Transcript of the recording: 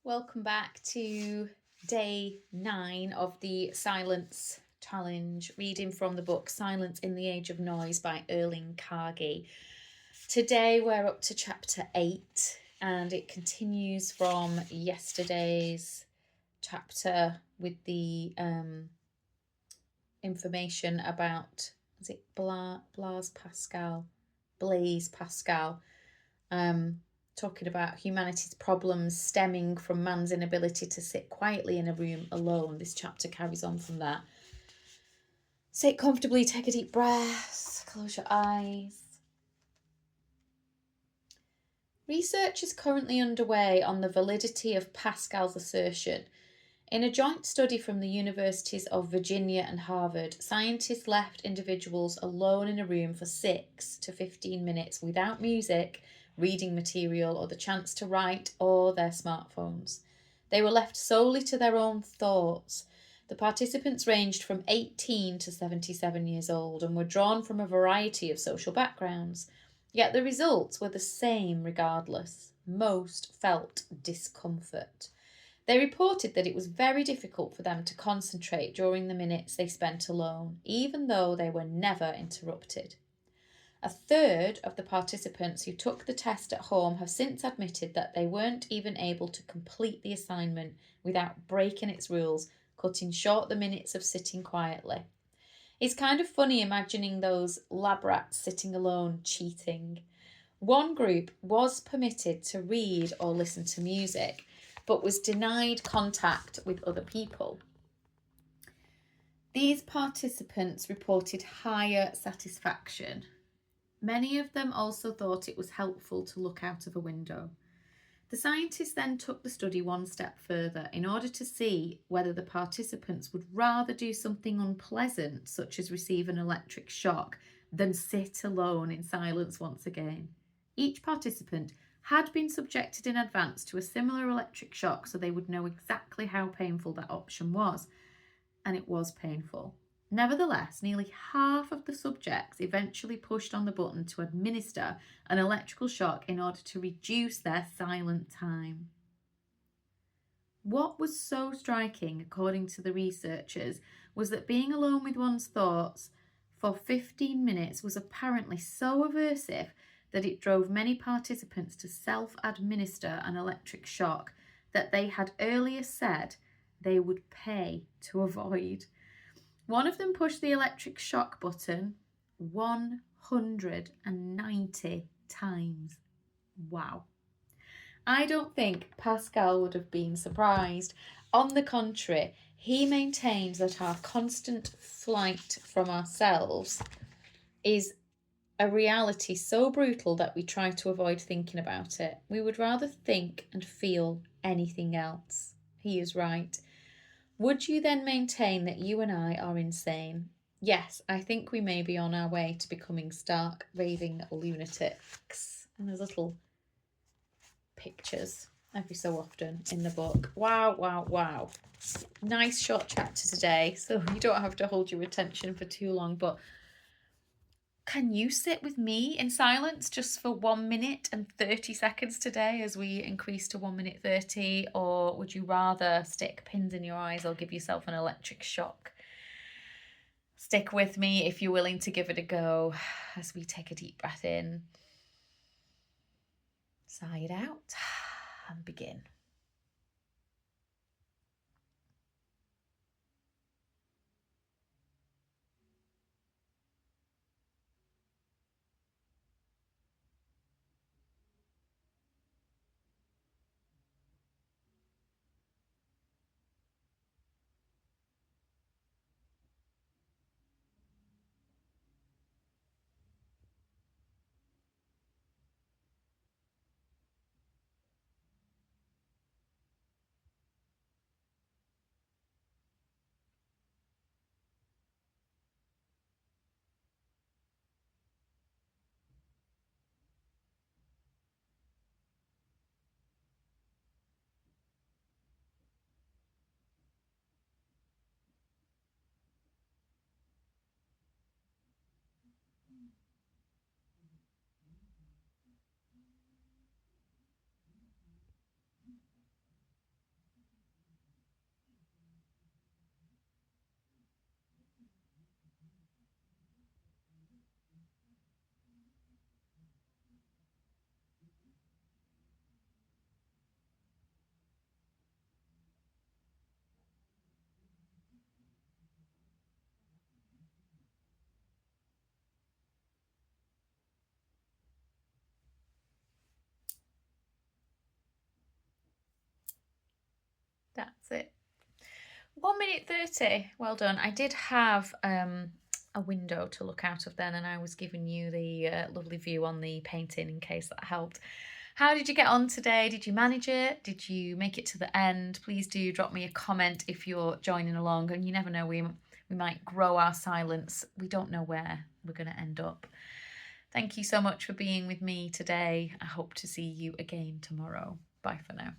Welcome back to day 9 of the Silence Challenge, reading from the book Silence in the Age of Noise by Erling Kagge. Today we're up to chapter 8 and it continues from yesterday's chapter with the information about, is it Blaise Pascal? Talking about humanity's problems stemming from man's inability to sit quietly in a room alone. This chapter carries on from that. Sit comfortably, take a deep breath, close your eyes. Research is currently underway on the validity of Pascal's assertion. In a joint study from the universities of Virginia and Harvard, scientists left individuals alone in a room for 6 to 15 minutes without music, reading material, or the chance to write, or their smartphones. They were left solely to their own thoughts. The participants ranged from 18 to 77 years old and were drawn from a variety of social backgrounds. Yet the results were the same regardless. Most felt discomfort. They reported that it was very difficult for them to concentrate during the minutes they spent alone, even though they were never interrupted. A third of the participants who took the test at home have since admitted that they weren't even able to complete the assignment without breaking its rules, cutting short the minutes of sitting quietly. It's kind of funny imagining those lab rats sitting alone cheating. One group was permitted to read or listen to music, but was denied contact with other people. These participants reported higher satisfaction. Many of them also thought it was helpful to look out of a window. The scientists then took the study one step further in order to see whether the participants would rather do something unpleasant, such as receive an electric shock, than sit alone in silence once again. Each participant had been subjected in advance to a similar electric shock so they would know exactly how painful that option was, and it was painful. Nevertheless, nearly half of the subjects eventually pushed on the button to administer an electrical shock in order to reduce their silent time. What was so striking, according to the researchers, was that being alone with one's thoughts for 15 minutes was apparently so aversive that it drove many participants to self-administer an electric shock that they had earlier said they would pay to avoid. One of them pushed the electric shock button 190 times. Wow. I don't think Pascal would have been surprised. On the contrary, he maintains that our constant flight from ourselves is a reality so brutal that we try to avoid thinking about it. We would rather think and feel anything else. He is right. Would you then maintain that you and I are insane? Yes, I think we may be on our way to becoming stark, raving lunatics. And there's little pictures every so often in the book. Wow, wow, wow. Nice short chapter today, so you don't have to hold your attention for too long, but can you sit with me in silence just for 1 minute and 30 seconds today as we increase to 1 minute 30? Or would you rather stick pins in your eyes or give yourself an electric shock? Stick with me if you're willing to give it a go as we take a deep breath in, sigh it out, and begin. That's it. 1 minute 30. Well done. I did have a window to look out of then, and I was giving you the lovely view on the painting in case that helped. How did you get on today? Did you manage it? Did you make it to the end? Please do drop me a comment if you're joining along, and you never know, we might grow our silence. We don't know where we're going to end up. Thank you so much for being with me today. I hope to see you again tomorrow. Bye for now.